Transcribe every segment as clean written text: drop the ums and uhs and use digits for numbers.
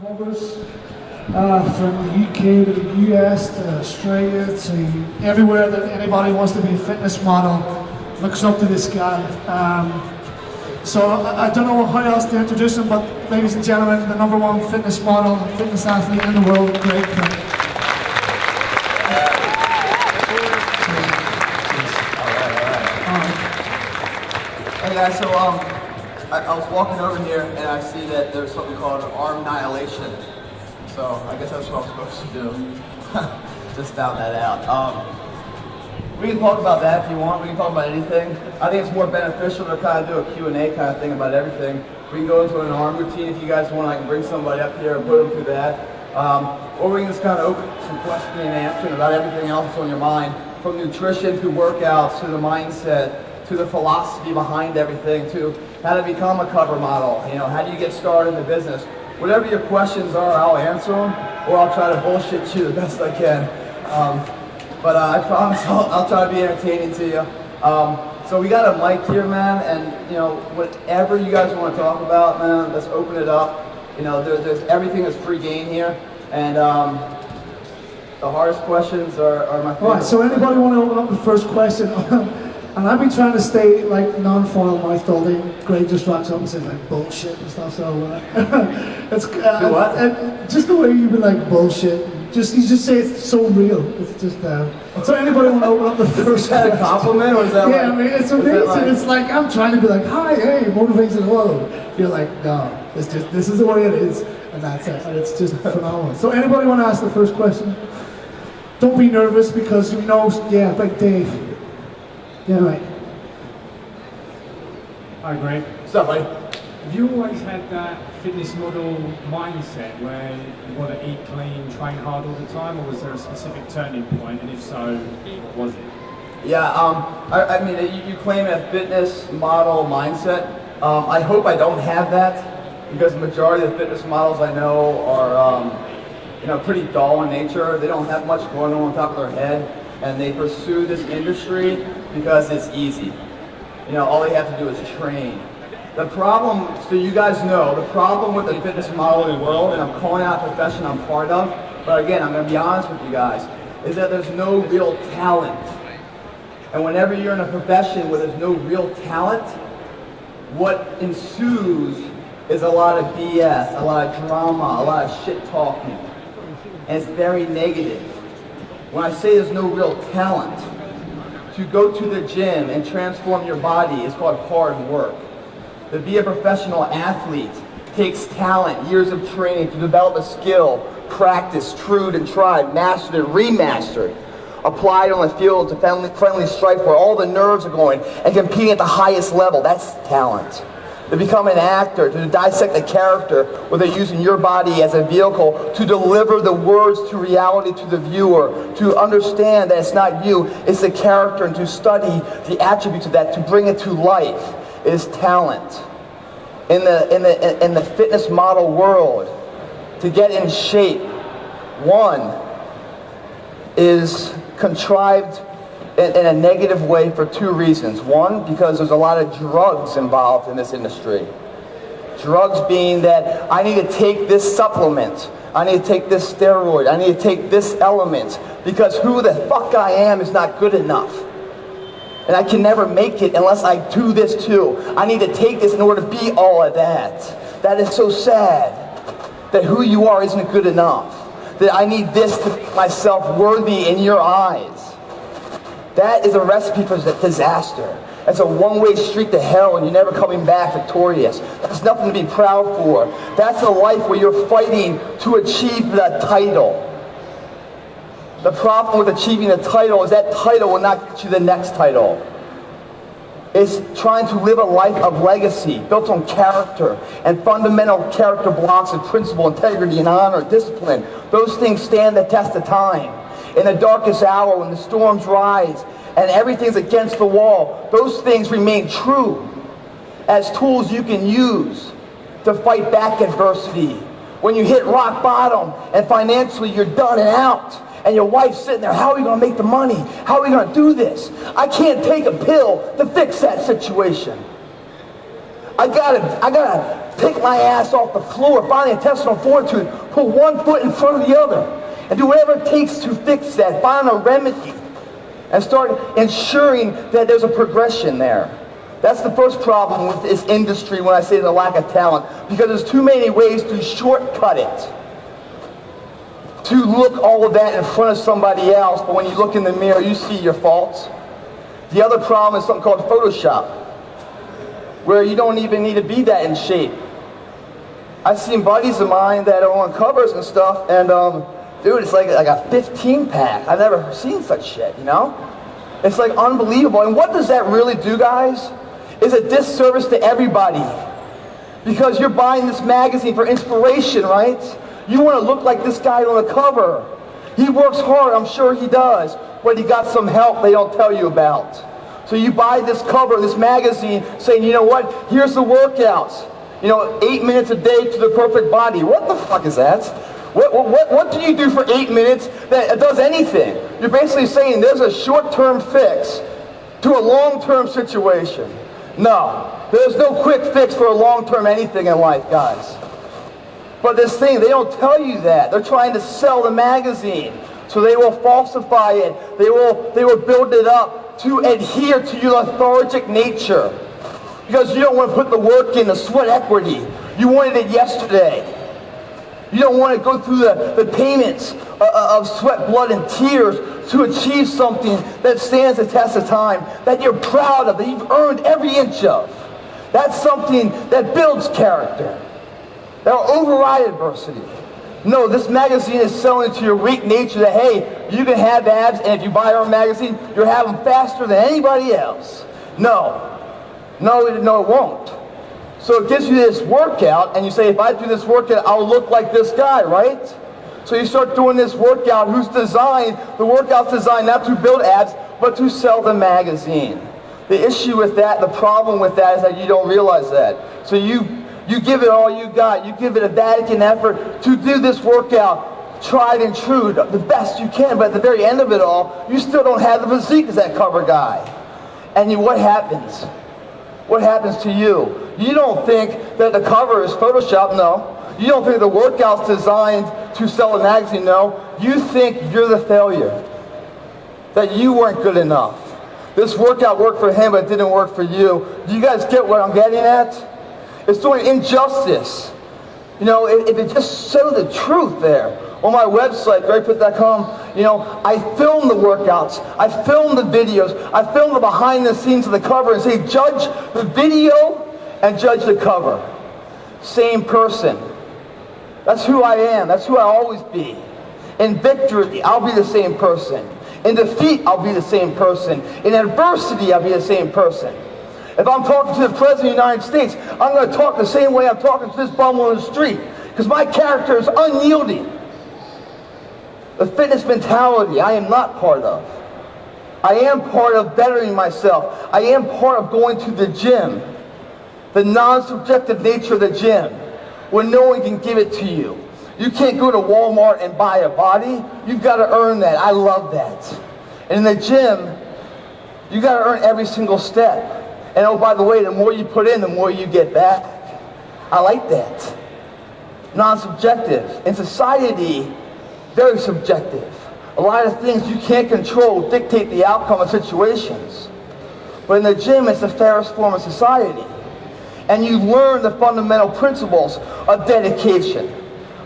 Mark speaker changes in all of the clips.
Speaker 1: Covers from the UK to the US to Australia to everywhere that anybody wants to be a fitness model looks up to this guy. So I don't know how else to introduce him, but ladies and gentlemen, the #1 fitness model, fitness athlete in the world, great Plitt.
Speaker 2: Hey guys, so I was walking over here and I see that there's something called arm annihilation. So I guess that's what I'm supposed to do. Just found that out. We can talk about that if you want. We can talk about anything. I think it's more beneficial to kind of do a Q&A kind of thing about everything. We can go into an arm routine if you guys want. I can bring somebody up here and put them through that. Or we can just kind of open some questioning and answering about everything else that's on your mind, from nutrition to workouts to the mindset, to the philosophy behind everything, to how to become a cover model, how do you get started in the business. Whatever your questions are, I'll answer them, or I'll try to bullshit you the best I can. But I promise I'll try to be entertaining to you. So we got a mic here, man, and whatever you guys want to talk about, man, let's open it up. There's everything is free game here, and the hardest questions are my favorite.
Speaker 1: All right, so anybody want to open up the first question? And I've been trying to stay like non-foil mouthed all day. Greg just rocks up and says like bullshit and stuff. So it's
Speaker 2: what?
Speaker 1: Just the way you've been like bullshit. You just say it's so real. It's just so anybody want to open up the first?
Speaker 2: Is that a compliment or is that?
Speaker 1: Yeah, I mean it's amazing. It's like I'm trying to be like, hi, hey, motivation in the world. You're like, no, this is the way it is, and that's it. And it's just phenomenal. So anybody want to ask the first question? Don't be nervous because like Dave. Yeah, right.
Speaker 3: Hi, Greg.
Speaker 2: What's up, buddy?
Speaker 3: Have you always had that fitness model mindset where you want to eat clean, train hard all the time, or was there a specific turning point, and if so, what was it?
Speaker 2: Yeah, I mean, you claim a fitness model mindset. I hope I don't have that, because the majority of the fitness models I know are, pretty dull in nature. They don't have much going on top of their head, and they pursue this industry because it's easy. All they have to do is train. The problem, so you guys know, the problem with the fitness modeling world, and I'm calling out a profession I'm part of, but again, I'm going to be honest with you guys, is that there's no real talent. And whenever you're in a profession where there's no real talent, what ensues is a lot of BS, a lot of drama, a lot of shit talking. And it's very negative. When I say there's no real talent, to go to the gym and transform your body is called hard work. To be a professional athlete takes talent, years of training to develop a skill, practice, trued and tried, mastered and remastered, applied on the field to friendly strife where all the nerves are going and competing at the highest level. That's talent. To become an actor, to dissect a character where they're using your body as a vehicle to deliver the words to reality to the viewer, to understand that it's not you, it's the character, and to study the attributes of that, to bring it to life, is talent. In the fitness model world, to get in shape, one is contrived in a negative way for two reasons. One, because there's a lot of drugs involved in this industry. Drugs being that I need to take this supplement, I need to take this steroid, I need to take this element, because who the fuck I am is not good enough. And I can never make it unless I do this too. I need to take this in order to be all of that. That is so sad, that who you are isn't good enough. That I need this to make myself worthy in your eyes. That is a recipe for disaster. That's a one-way street to hell and you're never coming back victorious. That's nothing to be proud for. That's a life where you're fighting to achieve the title. The problem with achieving the title is that title will not get you the next title. It's trying to live a life of legacy, built on character and fundamental character blocks of principle, integrity, and honor, discipline. Those things stand the test of time. In the darkest hour, when the storms rise and everything's against the wall, those things remain true as tools you can use to fight back adversity. When you hit rock bottom and financially you're done and out, and your wife's sitting there, how are we going to make the money? How are we going to do this? I can't take a pill to fix that situation. I gotta pick my ass off the floor, find the intestinal fortitude, put one foot in front of the other, and do whatever it takes to fix that, find a remedy, and start ensuring that there's a progression there. That's the first problem with this industry when I say the lack of talent, because there's too many ways to shortcut it. To look all of that in front of somebody else, but when you look in the mirror, you see your faults. The other problem is something called Photoshop, where you don't even need to be that in shape. I've seen buddies of mine that are on covers and stuff, and dude, it's like a 15-pack. I've never seen such shit, you know? It's like unbelievable. And what does that really do, guys? Is a disservice to everybody. Because you're buying this magazine for inspiration, right? You want to look like this guy on the cover. He works hard, I'm sure he does, but he got some help they don't tell you about. So you buy this cover, this magazine, saying, you know what, here's the workouts. You know, 8 minutes a day to the perfect body. What the fuck is that? What do you do for 8 minutes that does anything? You're basically saying there's a short-term fix to a long-term situation. No, there's no quick fix for a long-term anything in life, guys. But this thing, they don't tell you that. They're trying to sell the magazine. So they will falsify it. They will build it up to adhere to your lethargic nature. Because you don't want to put the work in, the sweat equity. You wanted it yesterday. You don't want to go through the payments of sweat, blood, and tears to achieve something that stands the test of time, that you're proud of, that you've earned every inch of. That's something that builds character. That'll override adversity. No, this magazine is selling to your weak nature that, hey, you can have abs, and if you buy our magazine, you'll have them faster than anybody else. No, it won't. So it gives you this workout, and you say, if I do this workout, I'll look like this guy, right? So you start doing this workout the workout's designed not to build abs, but to sell the magazine. The issue with that, the problem with that is that you don't realize that. So you give it all you got. You give it a Vatican effort to do this workout, tried and true, the best you can. But at the very end of it all, you still don't have the physique as that cover guy. And what happens? What happens to you? You don't think that the cover is Photoshop, no. You don't think the workout's designed to sell a magazine, no. You think you're the failure. That you weren't good enough. This workout worked for him, but it didn't work for you. Do you guys get what I'm getting at? It's doing injustice. You know, if it just showed the truth there. On my website, GregPlitt.com, you know, I film the workouts, I film the videos, I film the behind the scenes of the cover and say, judge the video and judge the cover. Same person. That's who I am. That's who I'll always be. In victory, I'll be the same person. In defeat, I'll be the same person. In adversity, I'll be the same person. If I'm talking to the President of the United States, I'm going to talk the same way I'm talking to this bum on the street. Because my character is unyielding. The fitness mentality, I am not part of. I am part of bettering myself. I am part of going to the gym. The non-subjective nature of the gym, where no one can give it to you. You can't go to Walmart and buy a body. You've got to earn that. I love that. And in the gym, you got to earn every single step. And oh, by the way, the more you put in, the more you get back. I like that. Non-subjective. In society, very subjective. A lot of things you can't control dictate the outcome of situations. But in the gym, it's the fairest form of society. And you learn the fundamental principles of dedication,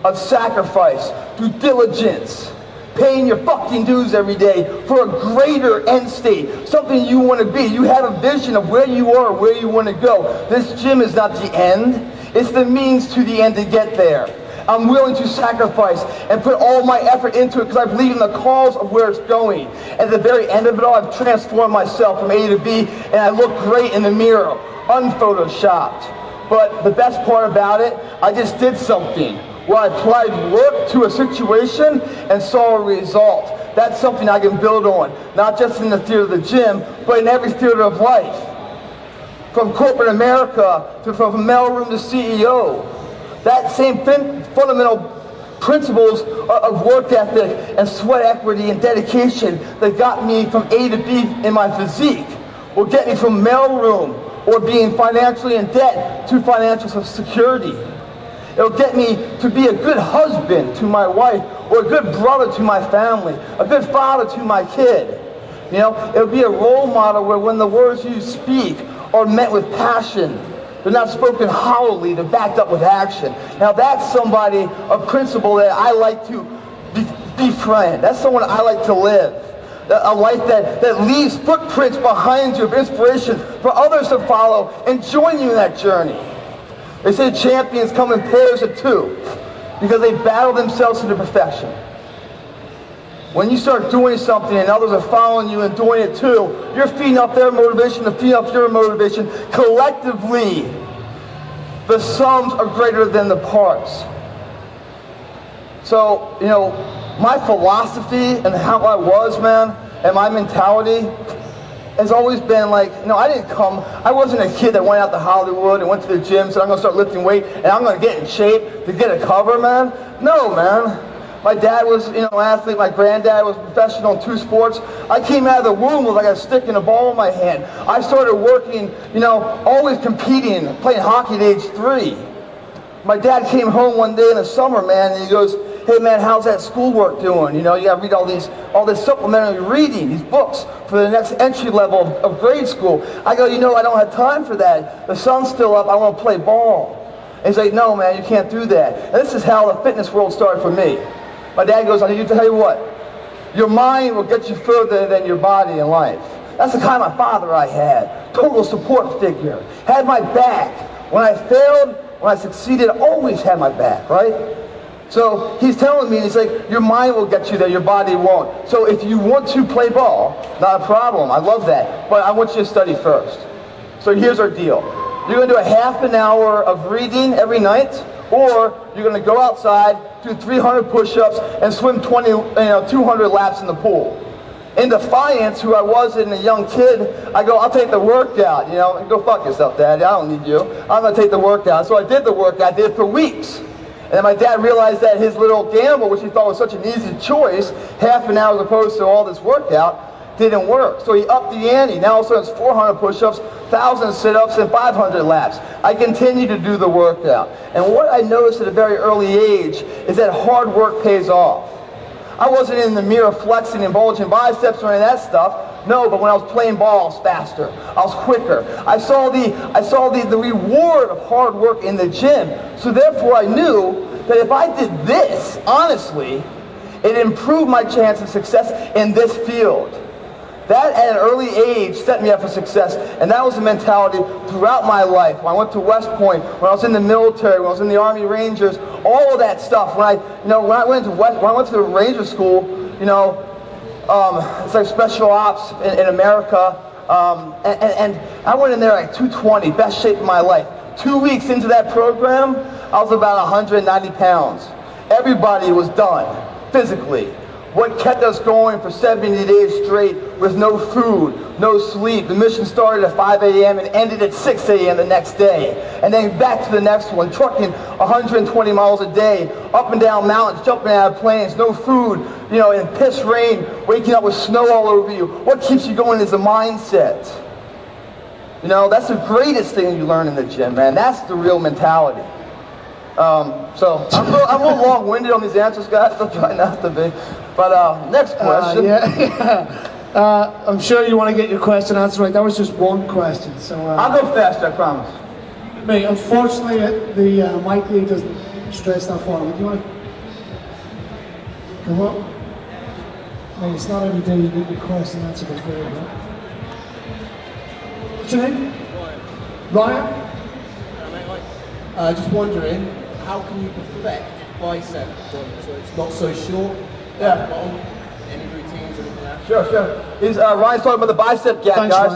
Speaker 2: of sacrifice, due diligence, paying your fucking dues every day for a greater end state, something you want to be. You have a vision of where you are, where you want to go. This gym is not the end. It's the means to the end to get there. I'm willing to sacrifice and put all my effort into it because I believe in the cause of where it's going. At the very end of it all, I've transformed myself from A to B, and I look great in the mirror, unphotoshopped. But the best part about it, I just did something where I applied work to a situation and saw a result. That's something I can build on, not just in the theater of the gym, but in every theater of life. From corporate America to from mailroom to CEO. That same fundamental principles of work ethic and sweat equity and dedication that got me from A to B in my physique will get me from mailroom or being financially in debt to financial security. It'll get me to be a good husband to my wife, or a good brother to my family, a good father to my kid. You know, it'll be a role model where when the words you speak are met with passion, they're not spoken hollowly, they're backed up with action. Now that's somebody, a principle that I like to befriend. That's someone I like to live. A life that leaves footprints behind you of inspiration for others to follow and join you in that journey. They say champions come in pairs of two because they battle themselves to perfection. When you start doing something and others are following you and doing it too, you're feeding up their motivation to feed up your motivation. Collectively, the sums are greater than the parts. So, you know, my philosophy and how I was, man, and my mentality has always been like, you know, I wasn't a kid that went out to Hollywood and went to the gym and said, I'm going to start lifting weight and I'm going to get in shape to get a cover, man. No, man. My dad was, you know, an athlete. My granddad was a professional in 2 sports. I came out of the womb with like a stick and a ball in my hand. I started working, you know, always competing, playing hockey at age 3. My dad came home one day in the summer, man, and he goes, hey man, how's that schoolwork doing? You know, you gotta read all this supplementary reading, these books for the next entry level of grade school. I go, you know, I don't have time for that. The sun's still up, I wanna play ball. And he's like, no man, you can't do that. And this is how the fitness world started for me. My dad goes, I need to tell you what, your mind will get you further than your body in life. That's the kind of father I had. Total support figure. Had my back. When I failed, when I succeeded, always had my back, right? So he's telling me, he's like, your mind will get you there, your body won't. So if you want to play ball, not a problem, I love that. But I want you to study first. So here's our deal. You're going to do a half an hour of reading every night, or you're going to go outside, do 300 push-ups, and swim 200 laps in the pool. In defiance, who I was as a young kid, I go, I'll take the workout, you know, go fuck yourself, Dad, I don't need you. I'm going to take the workout. So I did the workout, I did it for weeks. And then my dad realized that his little gamble, which he thought was such an easy choice, half an hour as opposed to all this workout, didn't work. So he upped the ante. Now all of a sudden it's 400 push-ups, 1,000 sit-ups, and 500 laps. I continued to do the workout. And what I noticed at a very early age is that hard work pays off. I wasn't in the mirror flexing and bulging biceps or any of that stuff. No, but when I was playing ball, I was faster. I was quicker. I saw the reward of hard work in the gym. So therefore I knew that if I did this, honestly, it improved my chance of success in this field. That at an early age set me up for success, and that was the mentality throughout my life. When I went to West Point, when I was in the military, when I was in the Army Rangers, all of that stuff. When I went to the Ranger School, you know, it's like special ops in America, and I went in there like 220, best shape of my life. 2 weeks into that program, I was about 190 pounds. Everybody was done physically. What kept us going for 70 days straight was no food, no sleep. The mission started at 5 a.m. and ended at 6 a.m. the next day. And then back to the next one, trucking 120 miles a day, up and down mountains, jumping out of planes, no food, you know, in piss rain, waking up with snow all over you. What keeps you going is the mindset. You know, that's the greatest thing you learn in the gym, man. That's the real mentality. So I'm a little long-winded on these answers, guys. I'll try not to be. But next question.
Speaker 1: I'm sure you want to get your question answered right. That was just one question. So
Speaker 2: I'll go fast, I promise.
Speaker 1: Mate, unfortunately, the mic lead doesn't stretch that far. Would you want to come up? Mate, it's not every day you get your question answered as well, right? What's your name? Ryan?
Speaker 4: Just wondering, how can you perfect bicep point so it's not so short?
Speaker 2: Yeah.
Speaker 4: Any routines or anything like that?
Speaker 2: Sure. Ryan's talking about the bicep gap,
Speaker 1: Thanks,
Speaker 2: guys.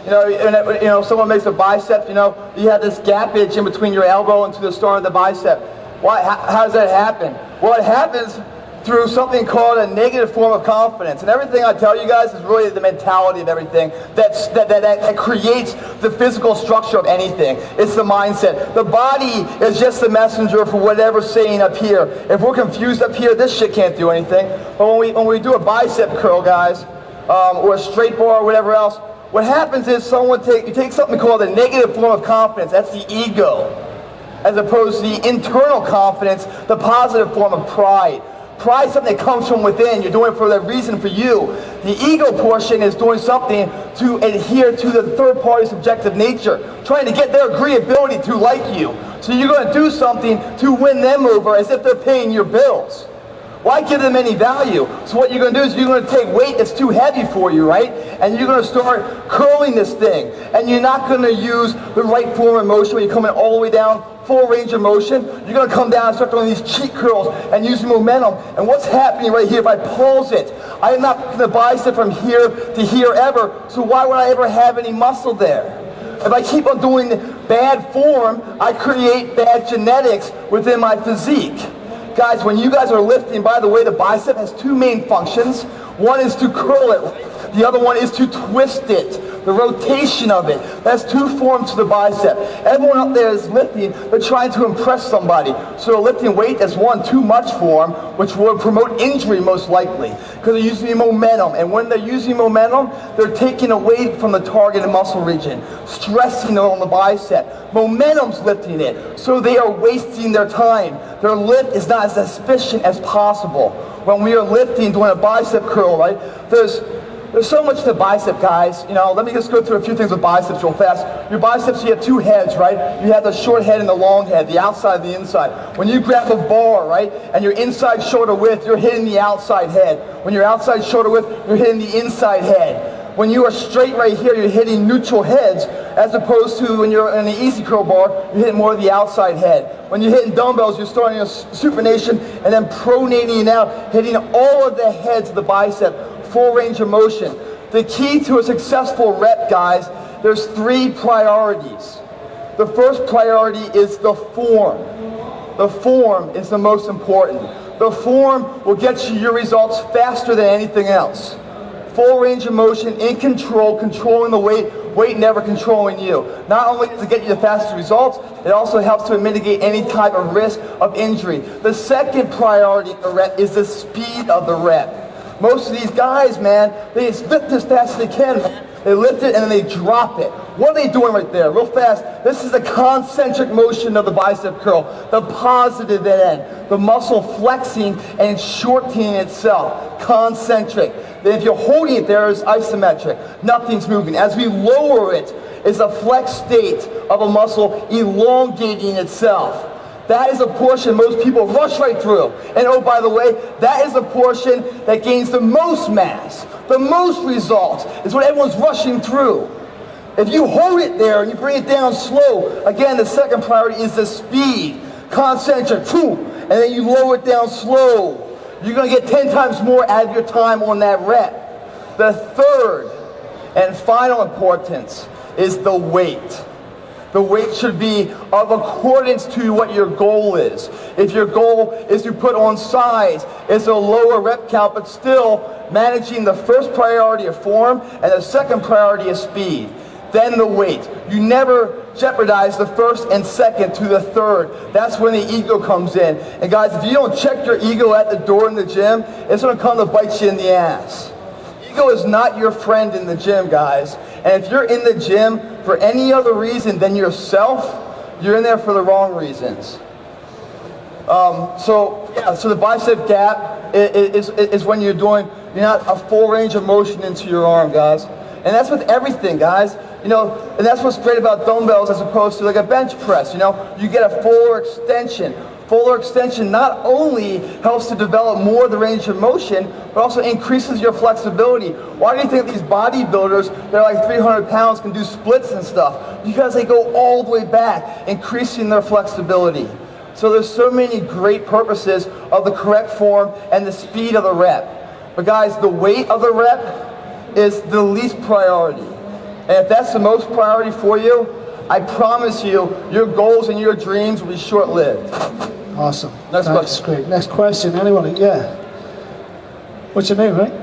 Speaker 1: Ryan.
Speaker 2: You know, someone makes a bicep, you know, you have this gappage in between your elbow and to the start of the bicep. Why? How does that happen? Well, it happens through something called a negative form of confidence. And everything I tell you guys is really the mentality of everything that creates the physical structure of anything. It's the mindset. The body is just the messenger for whatever's saying up here. If we're confused up here, this shit can't do anything. But when we do a bicep curl, guys, or a straight bar or whatever else, What happens is you take something called a negative form of confidence, that's the ego, as opposed to the internal confidence, the positive form of pride. Pride is something that comes from within. You're doing it for the reason for you. The ego portion is doing something to adhere to the third party's subjective nature, trying to get their agreeability to like you. So you're going to do something to win them over as if they're paying your bills. Why give them any value? So what you're going to do is you're going to take weight that's too heavy for you, right? And you're going to start curling this thing. And you're not going to use the right form of motion when you're coming all the way down, full range of motion. You're going to come down and start doing these cheat curls and using momentum. And what's happening right here, if I pulse it, I am not putting the bicep from here to here ever. So why would I ever have any muscle there? If I keep on doing bad form, I create bad genetics within my physique. Guys, when you guys are lifting, by the way, the bicep has two main functions. One is to curl it. The other one is to twist it. The rotation of it. That's two forms to the bicep. Everyone up there is lifting, they're trying to impress somebody. So they're lifting weight that's one, too much form, which will promote injury most likely. Because they're using momentum. And when they're using momentum, they're taking away from the targeted muscle region. Stressing on the bicep. Momentum's lifting it. So they are wasting their time. Their lift is not as efficient as possible. When we are lifting, doing a bicep curl, right? There's so much to bicep, guys. You know, let me just go through a few things with biceps real fast. Your biceps, you have two heads, right? You have the short head and the long head, the outside and the inside. When you grab a bar, right, and you're inside shoulder width, you're hitting the outside head. When you're outside shoulder width, you're hitting the inside head. When you are straight right here, you're hitting neutral heads, as opposed to when you're in an easy curl bar, you're hitting more of the outside head. When you're hitting dumbbells, you're starting a supination and then pronating out, hitting all of the heads of the bicep. Full range of motion. The key to a successful rep, guys, there's three priorities. The first priority is the form. The form is the most important. The form will get you your results faster than anything else. Full range of motion, in control, controlling the weight never controlling you. Not only does it get you the fastest results, it also helps to mitigate any type of risk of injury. The second priority of the rep is the speed of the rep. Most of these guys, man, they just lift as fast as they can, man. They lift it and then they drop it. What are they doing right there? Real fast. This is the concentric motion of the bicep curl. The positive end. The muscle flexing and shortening itself. Concentric. Then if you're holding it there, it's isometric. Nothing's moving. As we lower it, it's a flex state of a muscle elongating itself. That is a portion most people rush right through. And oh, by the way, that is the portion that gains the most mass. The most results is what everyone's rushing through. If you hold it there and you bring it down slow, again, the second priority is the speed. Concentric, and then you lower it down slow. You're going to get 10 times more out of your time on that rep. The third and final importance is the weight. The weight should be of accordance to what your goal is. If your goal is to put on size, it's a lower rep count, but still managing the first priority of form and the second priority of speed. Then the weight. You never jeopardize the first and second to the third. That's when the ego comes in. And guys, if you don't check your ego at the door in the gym, it's going to come to bite you in the ass. Ego is not your friend in the gym, guys. And if you're in the gym for any other reason than yourself, you're in there for the wrong reasons. So the bicep gap is when you're not a full range of motion into your arm, guys. And that's with everything, guys. You know, and that's what's great about dumbbells as opposed to like a bench press. You know, you get a fuller extension. Fuller extension not only helps to develop more of the range of motion, but also increases your flexibility. Why do you think these bodybuilders, they're like 300 pounds, can do splits and stuff? Because they go all the way back, increasing their flexibility. So there's so many great purposes of the correct form and the speed of the rep. But guys, the weight of the rep is the least priority. And if that's the most priority for you, I promise you, your goals and your dreams will be short-lived.
Speaker 1: Awesome.
Speaker 2: Next question.
Speaker 1: Great. Next question. Anyone? Yeah. What's your name, right?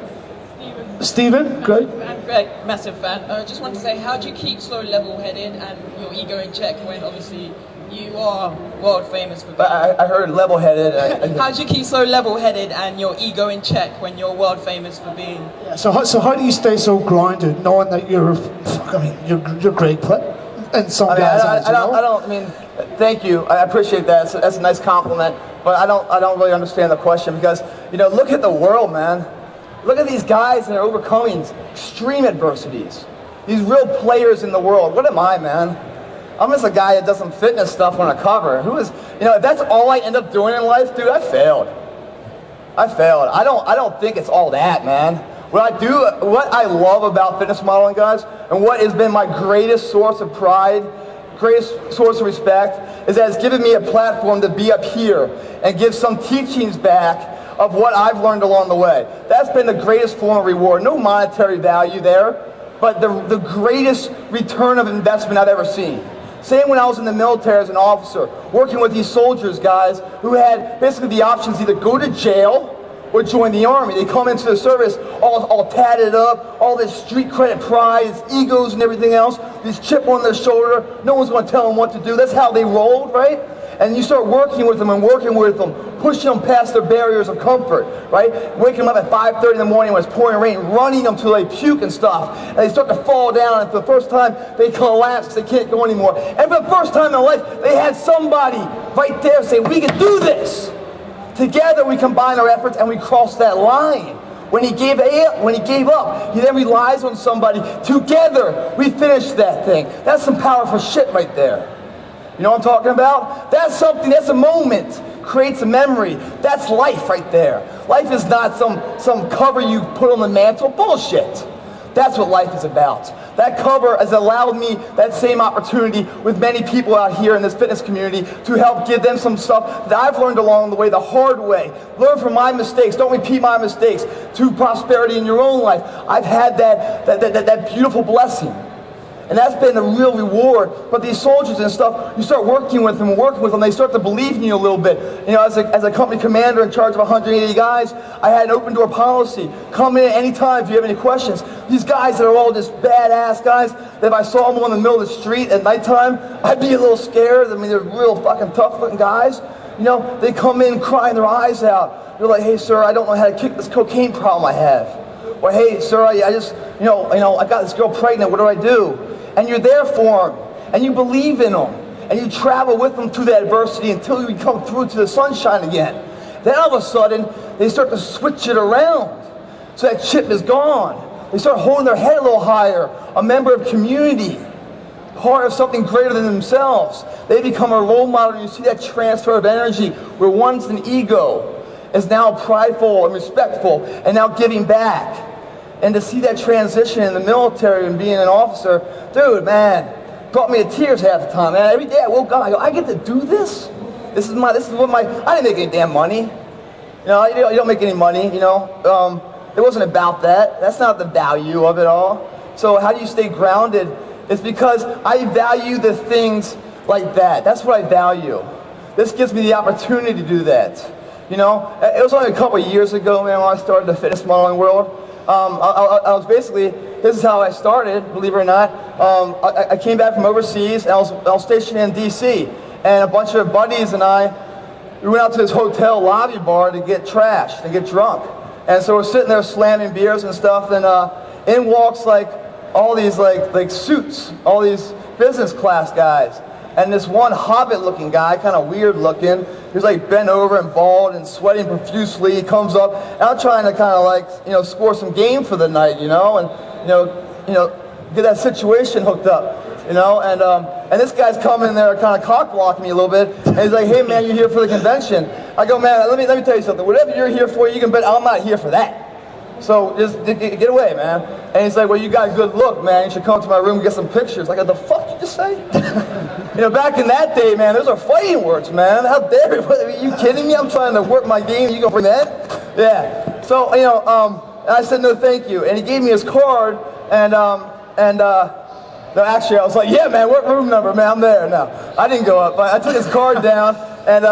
Speaker 5: Steven.
Speaker 1: Stephen, great.
Speaker 5: I'm Greg, massive fan. I just want to say, how do you keep so level-headed and your ego in check when obviously you are world famous for being...
Speaker 2: I heard level-headed.
Speaker 5: How do you keep so level-headed and your ego in check when you're world famous for being...
Speaker 1: Yeah, so how do you stay so grounded knowing that you're great, Plitt? And some guys
Speaker 2: I mean, thank you. I appreciate that. That's a nice compliment. But I don't really understand the question because, you know, look at the world, man. Look at these guys that are overcoming extreme adversities. These real players in the world. What am I, man? I'm just a guy that does some fitness stuff on a cover. Who is, you know, if that's all I end up doing in life, dude, I failed. I don't think it's all that, man. What I love about fitness modeling, guys, and what has been my greatest source of pride, greatest source of respect, is that it's given me a platform to be up here and give some teachings back of what I've learned along the way. That's been the greatest form of reward. No monetary value there, but the greatest return of investment I've ever seen. Same when I was in the military as an officer, working with these soldiers, guys, who had basically the options to either go to jail or join the army. They come into the service all tatted up, all this street credit pride, this egos and everything else, this chip on their shoulder. No one's going to tell them what to do. That's how they rolled, right? And you start working with them, pushing them past their barriers of comfort, right? Waking them up at 5:30 in the morning when it's pouring rain, running them till they puke and stuff. And they start to fall down, and for the first time, they collapse because they can't go anymore. And for the first time in their life, they had somebody right there say, we can do this. Together we combine our efforts and we cross that line. When he gave up, he then relies on somebody. Together we finish that thing. That's some powerful shit right there. You know what I'm talking about? That's something, that's a moment, creates a memory. That's life right there. Life is not some cover you put on the mantle. Bullshit. That's what life is about. That cover has allowed me that same opportunity with many people out here in this fitness community to help give them some stuff that I've learned along the way, the hard way. Learn from my mistakes. Don't repeat my mistakes. To prosperity in your own life. I've had that beautiful blessing. And that's been a real reward. But these soldiers and stuff, you start working with them, they start to believe in you a little bit. You know, as a company commander in charge of 180 guys, I had an open door policy. Come in at any time if you have any questions. These guys that are all just badass guys, that if I saw them on the middle of the street at nighttime, I'd be a little scared. I mean, they're real fucking tough looking guys. You know, they come in crying their eyes out. They're like, hey sir, I don't know how to kick this cocaine problem I have. Or hey sir, I just, I got this girl pregnant, what do I do? And you're there for them, and you believe in them, and you travel with them through that adversity until you come through to the sunshine again. Then all of a sudden, they start to switch it around, so that chip is gone. They start holding their head a little higher, a member of community, part of something greater than themselves. They become a role model, and you see that transfer of energy, where once an ego is now prideful and respectful, and now giving back. And to see that transition in the military and being an officer, dude, man, brought me to tears half the time, man. Every day I woke up, I go, I get to do this? This is what I didn't make any damn money. You don't make any money, it wasn't about that. That's not the value of it all. So how do you stay grounded? It's because I value the things like that. That's what I value. This gives me the opportunity to do that. It was only a couple of years ago, man, when I started the fitness modeling world. I was basically, this is how I started, believe it or not. I came back from overseas, and I was stationed in D.C., and a bunch of buddies and we went out to this hotel lobby bar to get trashed, and get drunk. And so we're sitting there slamming beers and stuff, and in walks all these suits, all these business class guys. And this one hobbit-looking guy, kind of weird-looking, he's bent over and bald and sweating profusely. He comes up, and I'm trying to kind of score some game for the night, and get that situation hooked up, And this guy's coming there, kind of cock-blocking me a little bit, and he's like, "Hey man, you're here for the convention." I go, "Man, let me tell you something. Whatever you're here for, you can bet I'm not here for that. So just get away, man." And he's like, "Well, you got a good look, man. You should come to my room and get some pictures." Like, "What the fuck did you just say?" Back in that day, man, those are fighting words, man. How dare you? Are you kidding me? I'm trying to work my game. You gonna bring that? Yeah. So, and I said, "No, thank you." And he gave me his card, no, actually, I was like, "Yeah, man, what room number, man? I'm there." No, I didn't go up, but I took his card down, and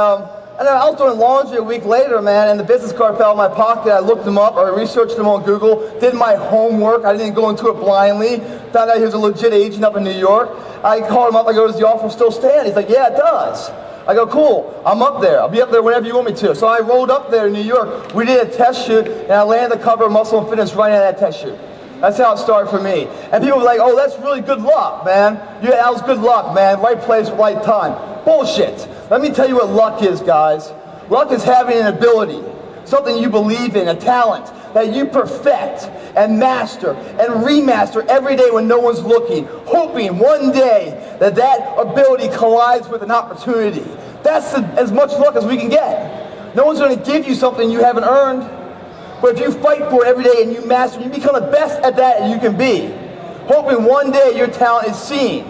Speaker 2: And then I was doing laundry a week later, man, and the business card fell out of my pocket. I looked them up, I researched them on Google, did my homework. I didn't go into it blindly. Found out he was a legit agent up in New York. I called him up, I go, does the offer still stand? He's like, yeah, it does. I go, cool, I'm up there. I'll be up there whenever you want me to. So I rolled up there in New York. We did a test shoot, and I landed the cover of Muscle and Fitness right out of that test shoot. That's how it started for me. And people were like, oh, that's really good luck, man. Yeah, that was good luck, man. Right place, right time. Bullshit. Let me tell you what luck is, guys. Luck is having an ability, something you believe in, a talent that you perfect and master and remaster every day when no one's looking, hoping one day that that ability collides with an opportunity. That's as much luck as we can get. No one's going to give you something you haven't earned. But if you fight for it every day and you master, you become the best at that that you can be, hoping one day your talent is seen.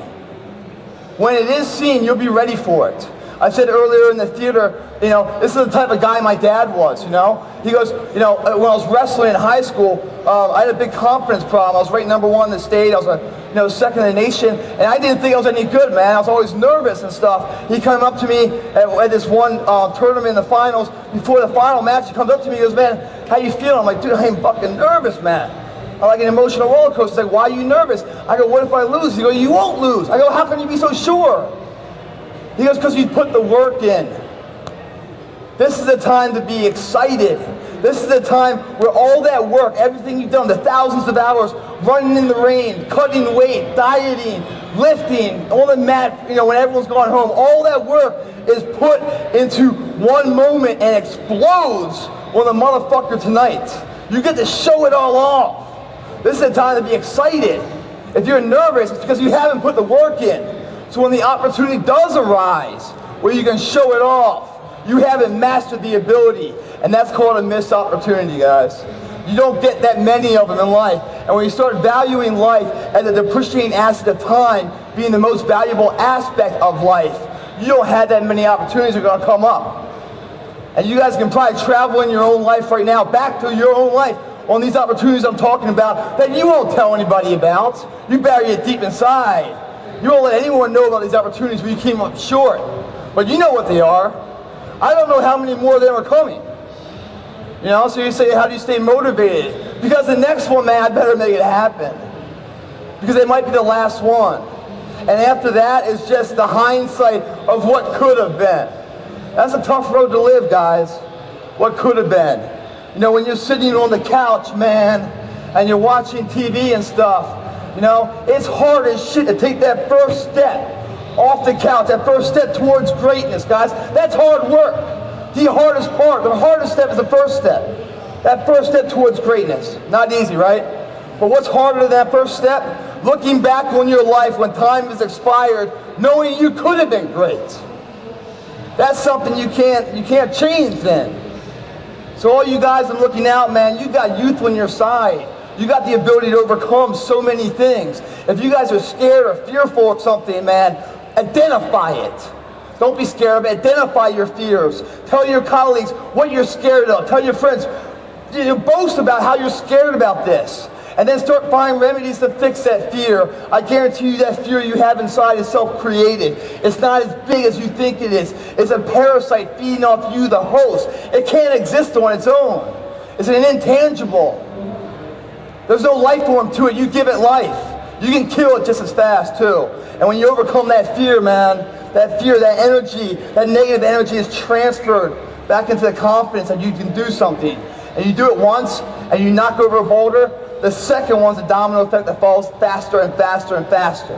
Speaker 2: When it is seen, you'll be ready for it. I said earlier in the theater, you know, this is the type of guy my dad was, you know. He goes, you know, when I was wrestling in high school, I had a big confidence problem. I was ranked #1 in the state. I was second in the nation, and I didn't think I was any good, man. I was always nervous and stuff. He came up to me at this one tournament in the finals. Before the final match, he comes up to me and goes, man, how you feeling? I'm like, dude, I'm fucking nervous, man. I'm like an emotional roller coaster. He's like, why are you nervous? I go, what if I lose? He goes, you won't lose. I go, how can you be so sure? He goes, because you put the work in. This is the time to be excited. This is the time where all that work, everything you've done, the thousands of hours, running in the rain, cutting weight, dieting, lifting, on the mat, you know, when everyone's gone home, all that work is put into one moment and explodes on the motherfucker tonight. You get to show it all off. This is the time to be excited. If you're nervous, it's because you haven't put the work in. So when the opportunity does arise, where you can show it off, you haven't mastered the ability, and that's called a missed opportunity, guys. You don't get that many of them in life, and when you start valuing life as a depreciating asset of time being the most valuable aspect of life, you don't have that many opportunities that are going to come up. And you guys can probably travel in your own life right now, back to your own life, on these opportunities I'm talking about that you won't tell anybody about. You bury it deep inside. You won't let anyone know about these opportunities where you came up short. But you know what they are. I don't know how many more of them are coming. You know, so you say, how do you stay motivated? Because the next one, man, I better make it happen. Because it might be the last one. And after that is just the hindsight of what could have been. That's a tough road to live, guys. What could have been. You know, when you're sitting on the couch, man, and you're watching TV and stuff, you know, it's hard as shit to take that first step off the couch, that first step towards greatness, guys. That's hard work. The hardest part, the hardest step is the first step. That first step towards greatness. Not easy, right? But what's harder than that first step? Looking back on your life when time has expired, knowing you could have been great. That's something you can't change then. So all you guys are looking out, man, you got youth on your side. You got the ability to overcome so many things. If you guys are scared or fearful of something, man, identify it. Don't be scared of it. Identify your fears. Tell your colleagues what you're scared of. Tell your friends. You boast about how you're scared about this. And then start finding remedies to fix that fear. I guarantee you that fear you have inside is self-created. It's not as big as you think it is. It's a parasite feeding off you, the host. It can't exist on its own. It's an intangible. There's no life form to it. You give it life. You can kill it just as fast, too. And when you overcome that fear, man, that fear, that energy, that negative energy is transferred back into the confidence that you can do something. And you do it once, and you knock over a boulder, the second one's a domino effect that falls faster and faster and faster.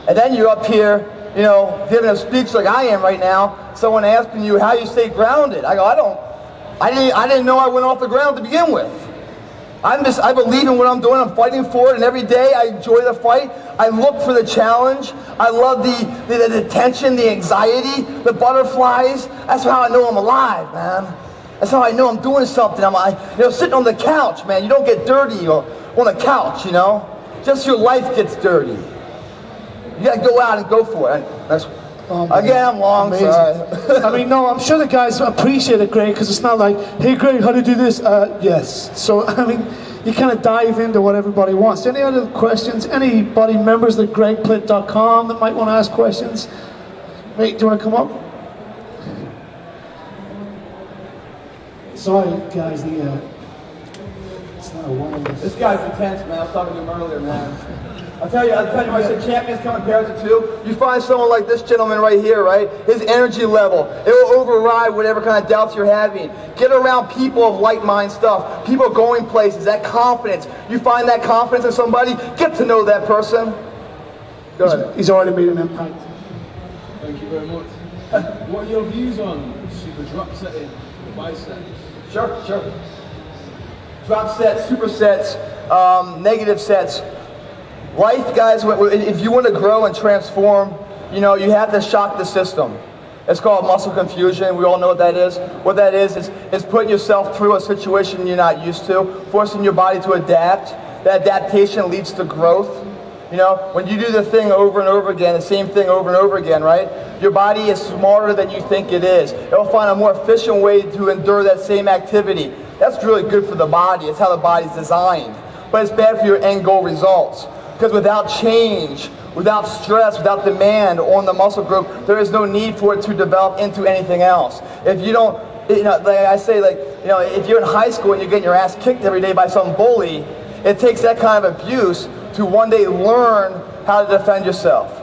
Speaker 2: And then you're up here, you know, giving a speech like I am right now, someone asking you how you stay grounded. I go, I didn't know I went off the ground to begin with. I believe in what I'm doing. I'm fighting for it, and every day I enjoy the fight. I look for the challenge. I love the tension, the anxiety, the butterflies. That's how I know I'm alive, man. That's how I know I'm doing something. Sitting on the couch, man. You don't get dirty on the couch, you know. Just your life gets dirty. You gotta go out and go for it. Again, I'm long, sorry.
Speaker 1: I mean, no, I'm sure the guys appreciate it, Greg, because it's not like, hey, Greg, how do you do this? Yes. So, I mean, you kind of dive into what everybody wants. Any other questions? Anybody, members of gregplitt.com that might want to ask questions? Wait, do you want to come up? Sorry, guys, it's not a wireless.
Speaker 2: This guy's intense, man. I was talking to him earlier, man. I'll tell you, I said champions come in pairs of two. You find someone like this gentleman right here, right? His energy level, it will override whatever kind of doubts you're having. Get around people of like-mind stuff, people going places, that confidence. You find that confidence in somebody, get to know that person. Go ahead.
Speaker 1: He's already made an impact.
Speaker 6: Thank you very much. What are your views on super drop setting for biceps?
Speaker 2: Sure. Drop sets, supersets, negative sets. Life, guys, if you want to grow and transform, you know, you have to shock the system. It's called muscle confusion. We all know what that is. What that is putting yourself through a situation you're not used to, forcing your body to adapt. That adaptation leads to growth. You know, when you do the thing over and over again, the same thing over and over again, right? Your body is smarter than you think it is. It'll find a more efficient way to endure that same activity. That's really good for the body. It's how the body's designed. But it's bad for your end goal results. Because without change, without stress, without demand on the muscle group, there is no need for it to develop into anything else. If you don't, you know, like I say, like, you know, if you're in high school and you're getting your ass kicked every day by some bully, it takes that kind of abuse to one day learn how to defend yourself.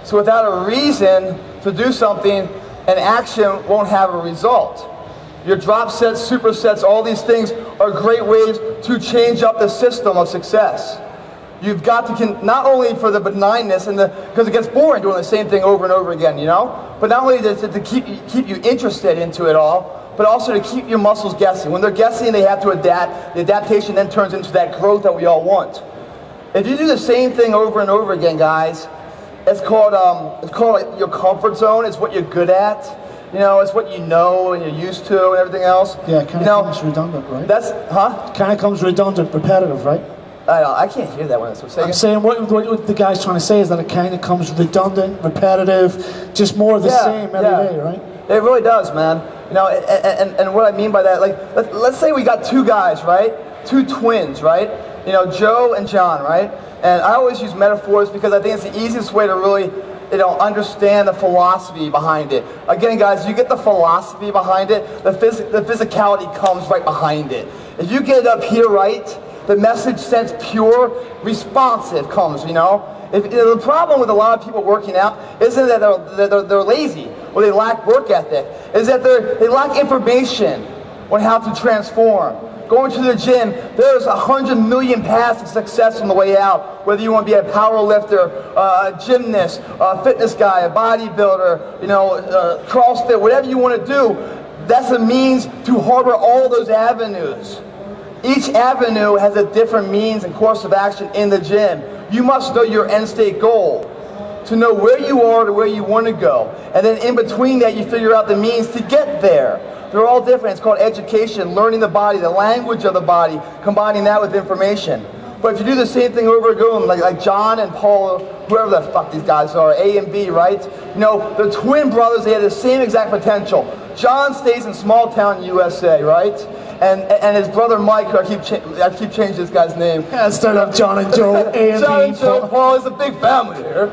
Speaker 2: So without a reason to do something, an action won't have a result. Your drop sets, supersets, all these things are great ways to change up the system of success. You've got to, not only for the benignness, and because it gets boring doing the same thing over and over again, you know? But not only to keep you interested into it all, but also to keep your muscles guessing. When they're guessing, they have to adapt. The adaptation then turns into that growth that we all want. If you do the same thing over and over again, guys, it's called like your comfort zone. It's what you're good at. You know, it's what you know and you're used to and everything else.
Speaker 1: Yeah, it kind of comes redundant, right?
Speaker 2: That's, huh?
Speaker 1: Kind of comes redundant, repetitive, right?
Speaker 2: I can't hear that one. So
Speaker 1: I'm saying what the guy's trying to say is that it kind of comes redundant, repetitive, just more of the same every day, right?
Speaker 2: It really does, man. You know, and what I mean by that, like, let's say we got two guys, right? Two twins, right? You know, Joe and John, right? And I always use metaphors because I think it's the easiest way to really, you know, understand the philosophy behind it. Again, guys, you get the philosophy behind it, the physicality comes right behind it. If you get it up here right, the message sense pure, responsive comes, you know? The problem with a lot of people working out isn't that they're lazy or they lack work ethic, is that they lack information on how to transform. Going to the gym, there's 100 million paths to success on the way out. Whether you want to be a power lifter, a gymnast, a fitness guy, a bodybuilder, you know, CrossFit, whatever you want to do, that's a means to harbor all those avenues. Each avenue has a different means and course of action in the gym. You must know your end state goal to know where you are to where you want to go. And then in between that, you figure out the means to get there. They're all different. It's called education, learning the body, the language of the body, combining that with information. But if you do the same thing over and over, like John and Paul, whoever the fuck these guys are, A and B, right? You know, the twin brothers, they had the same exact potential. John stays in small town USA, right? And his brother Mike, I keep changing this guy's name.
Speaker 1: Yeah, start up John and Joe, A and
Speaker 2: John
Speaker 1: B.
Speaker 2: and Joe, Paul is a big family here.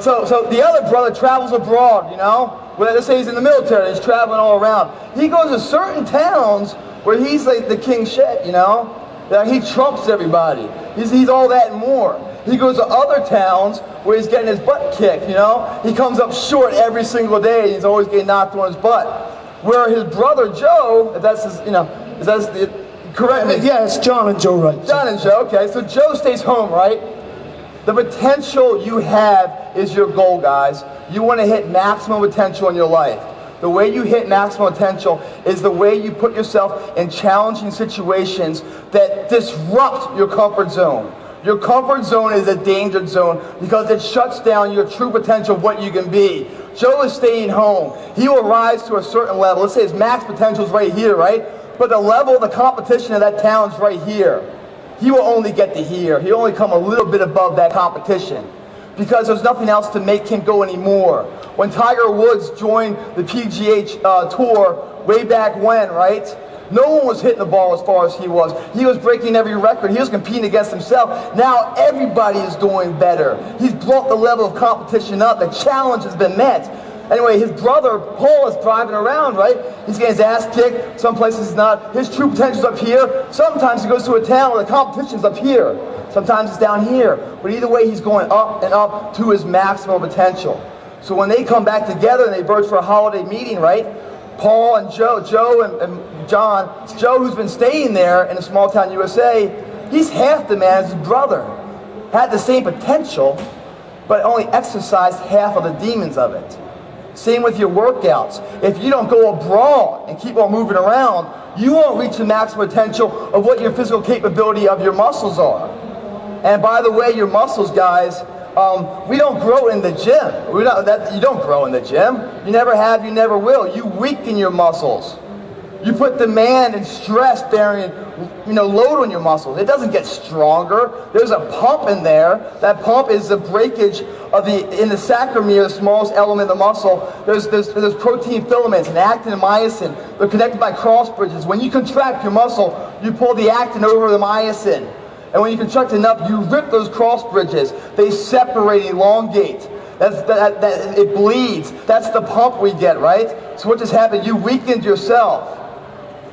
Speaker 2: So the other brother travels abroad, you know? Well, let's say he's in the military, he's traveling all around. He goes to certain towns where he's like the king shit, you know? That he trumps everybody. He's all that and more. He goes to other towns where he's getting his butt kicked, you know? He comes up short every single day and he's always getting knocked on his butt. Where his brother Joe, if that's his, you know, is that correct me?
Speaker 1: Yeah, it's John and Joe, right?
Speaker 2: John and Joe, okay. So Joe stays home, right? The potential you have is your goal, guys. You want to hit maximum potential in your life. The way you hit maximum potential is the way you put yourself in challenging situations that disrupt your comfort zone. Your comfort zone is a danger zone because it shuts down your true potential of what you can be. Joe is staying home. He will rise to a certain level. Let's say his max potential is right here, right? But the level of the competition of that talent is right here. He will only get to here. He'll only come a little bit above that competition because there's nothing else to make him go anymore. When Tiger Woods joined the PGA Tour way back when, right? No one was hitting the ball as far as he was. He was breaking every record. He was competing against himself. Now everybody is doing better. He's brought the level of competition up. The challenge has been met. Anyway, his brother, Paul, is driving around, right? He's getting his ass kicked. Some places he's not. His true potential's up here. Sometimes he goes to a town where the competition's up here. Sometimes it's down here. But either way, he's going up and up to his maximum potential. So when they come back together and they merge for a holiday meeting, right? Paul and Joe and John, it's Joe who's been staying there in a small town USA, he's half the man as his brother. Had the same potential, but only exercised half of the demons of it. Same with your workouts. If you don't go abroad and keep on moving around, you won't reach the maximum potential of what your physical capability of your muscles are. And by the way, your muscles, guys, we don't grow in the gym. You don't grow in the gym. You never have, you never will. You weaken your muscles. You put demand and stress bearing, load on your muscles. It doesn't get stronger. There's a pump in there. That pump is the breakage of in the sarcomere, the smallest element of the muscle. There's protein filaments and actin and myosin. They're connected by cross bridges. When you contract your muscle, you pull the actin over the myosin. And when you contract enough, you rip those cross bridges. They separate, elongate. It bleeds. That's the pump we get, right? So what just happened? You weakened yourself.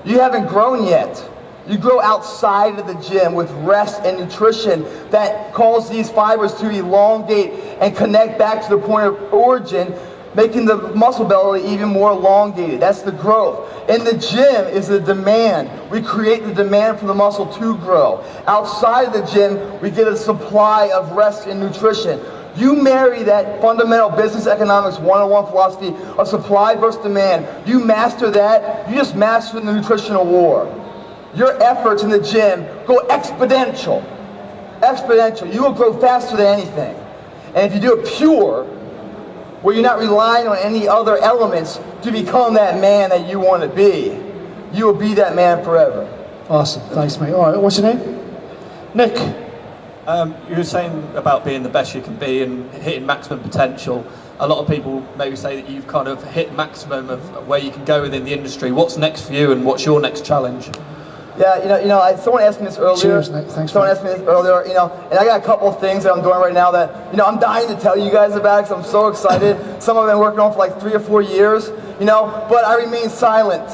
Speaker 2: You haven't grown yet. You grow outside of the gym with rest and nutrition that cause these fibers to elongate and connect back to the point of origin, making the muscle belly even more elongated. That's the growth. In the gym is the demand. We create the demand for the muscle to grow. Outside of the gym, we get a supply of rest and nutrition. You marry that fundamental business economics 101 philosophy of supply versus demand. You master that, you just master the nutritional war. Your efforts in the gym go exponential. Exponential. You will grow faster than anything. And if you do it pure, where you're not relying on any other elements to become that man that you want to be, you will be that man forever.
Speaker 1: Awesome. Thanks, mate. All right, what's your name? Nick.
Speaker 7: You were saying about being the best you can be and hitting maximum potential. A lot of people maybe say that you've kind of hit maximum of where you can go within the industry. What's next for you and what's your next challenge?
Speaker 2: Yeah, someone asked me this earlier.
Speaker 1: Cheers, Nick. Thanks.
Speaker 2: Someone asked me this earlier, and I got a couple of things that I'm doing right now that, I'm dying to tell you guys about because I'm so excited. Some I've been working on for like 3 or 4 years, but I remain silent.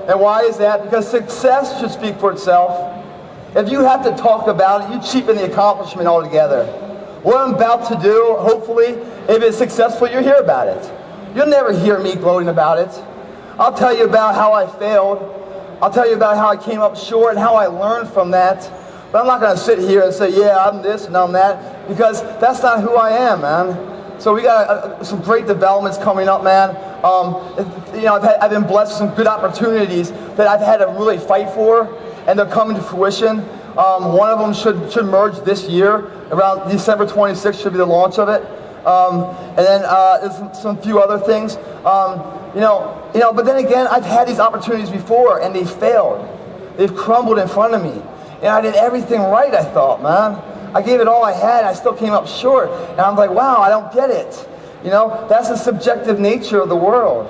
Speaker 2: And why is that? Because success should speak for itself. If you have to talk about it, you cheapen the accomplishment altogether. What I'm about to do, hopefully, if it's successful, you'll hear about it. You'll never hear me gloating about it. I'll tell you about how I failed. I'll tell you about how I came up short and how I learned from that. But I'm not going to sit here and say, yeah, I'm this and I'm that, because that's not who I am, man. So we got some great developments coming up, man. I've been blessed with some good opportunities that I've had to really fight for, and they're coming to fruition. One of them should merge this year. Around December 26th should be the launch of it. And then there's some few other things. But then again, I've had these opportunities before, and they failed. They've crumbled in front of me. And I did everything right, I thought, man. I gave it all I had, and I still came up short. And I'm like, wow, I don't get it. That's the subjective nature of the world.